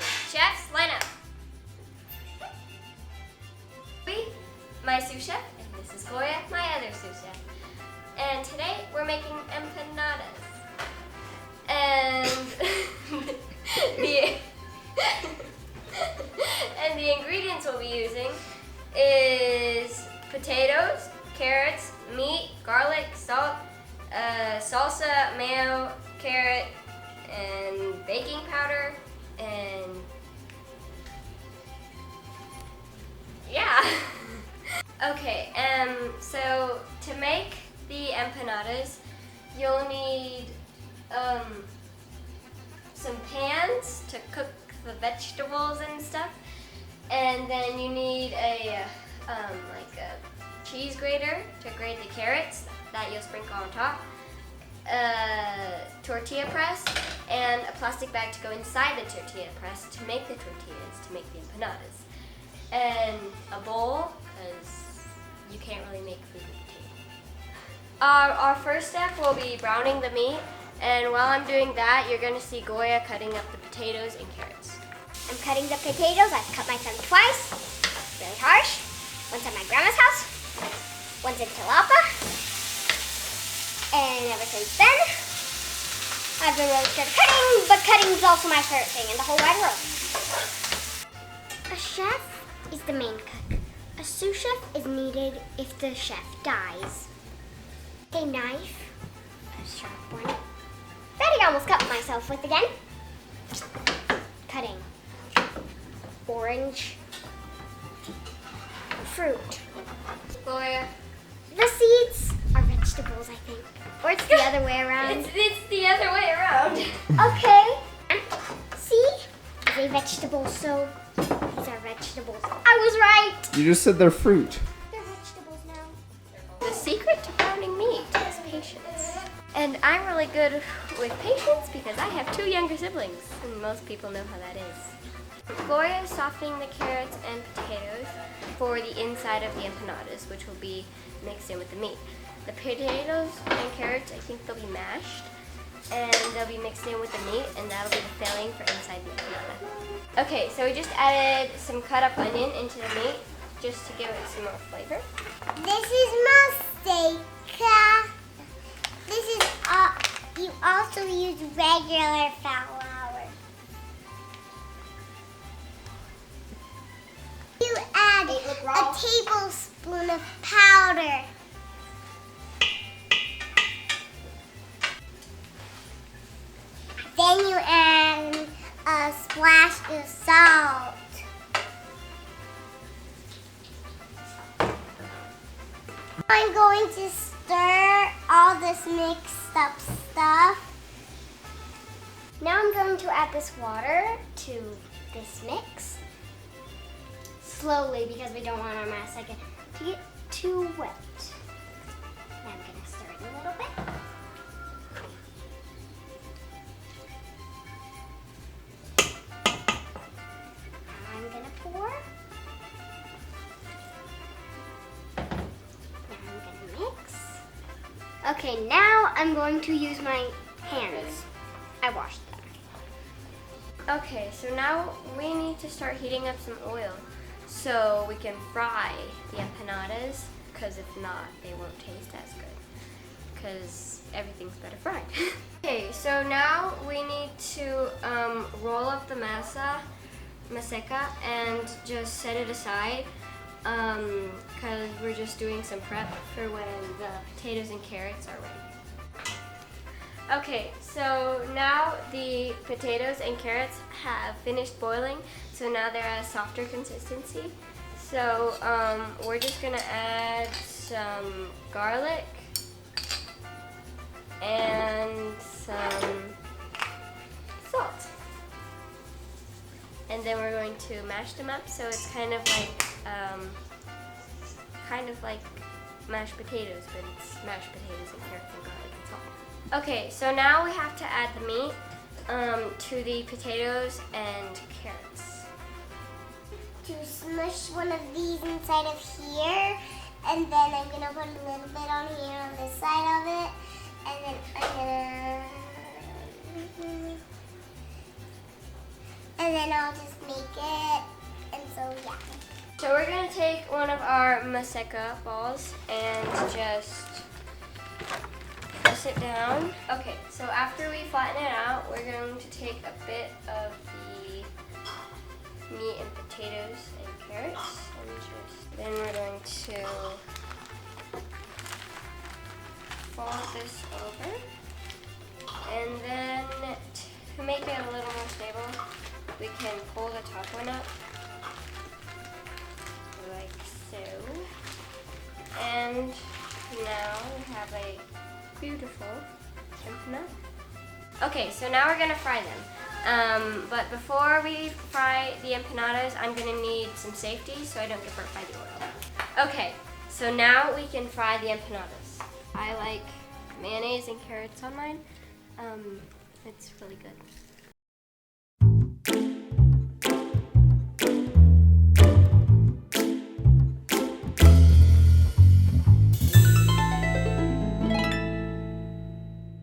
to Chef's Lineup. My sous chef, and this is Goya, my other sous chef. And today we're making empanadas. And the ingredients we'll be using is potatoes, carrots, meat, garlic, salt, salsa, mayo, carrot, and baking powder, and yeah. Okay, so to make the empanadas, you'll need some pans to cook the vegetables and stuff, and then you need a like a cheese grater to grate the carrots that you'll sprinkle on top, a tortilla press, and a plastic bag to go inside the tortilla press to make the tortillas, to make the empanadas, and a bowl, because you can't really make food with a table. Our first step will be browning the meat, and while I'm doing that, you're going to see Goya cutting up the potatoes and carrots. I'm cutting the potatoes. I've cut my thumb twice. Really harsh. Once at my grandma's house, once in Tilapa, and ever since then, I've been really scared of cutting, but cutting is also my favorite thing in the whole wide world. A chef is the main cook. A sous chef is needed if the chef dies. A knife, a sharp one, that I almost cut myself with again. Cutting orange fruit. Goya. The seeds are vegetables, I think. Or it's the other way around. It's the other way around. Okay. See? Is a vegetable, so these are vegetables. I was right. You just said they're fruit. They're vegetables now. The secret to browning meat is patience. And I'm really good with patience because I have 2 younger siblings, and most people know how that is. Goya is softening the carrots and potatoes for the inside of the empanadas, which will be mixed in with the meat. The potatoes and carrots, I think they'll be mashed, and they'll be mixed in with the meat, and that'll be the filling for inside the empanada. Okay, so we just added some cut up onion into the meat, just to give it some more flavor. This is mustard. This is you also use regular flour. You add a tablespoon of powder. Then you add a splash of salt. I'm going to stir all this mixed up stuff. Now I'm going to add this water to this mix. Slowly, because we don't want our mess to get too wet. Now I'm going to stir it a little bit. I'm going to pour. Now I'm going to mix. Okay, now I'm going to use my hands. I washed them. Okay, so now we need to start heating up some oil so we can fry the empanadas, because if not, they won't taste as good, because everything's better fried. Okay, so now we need to roll up the maseca, and just set it aside, because we're just doing some prep for when the potatoes and carrots are ready. Okay, so now the potatoes and carrots have finished boiling, so now they're at a softer consistency. So we're just gonna add some garlic and some salt. And then we're going to mash them up so it's kind of like mashed potatoes, but it's mashed potatoes and carrots and garlic and salt. Okay, so now we have to add the meat to the potatoes and carrots. To smush one of these inside of here, and then I'm gonna put a little bit on here on this side of it, and then I'm gonna and then I'll just make it, and so yeah. So we're gonna take one of our maseca balls and just press it down. Okay, so after we flatten it out, we're going to take a bit of the meat and potatoes and carrots, and then we're going to fold this over, and then to make it a little more stable, we can pull the top one up like so, and now we have a beautiful empanada. Okay, so now we're gonna fry them. But before we fry the empanadas, I'm gonna need some safety so I don't get burnt by the oil. Okay, so now we can fry the empanadas. I like mayonnaise and carrots on mine. It's really good.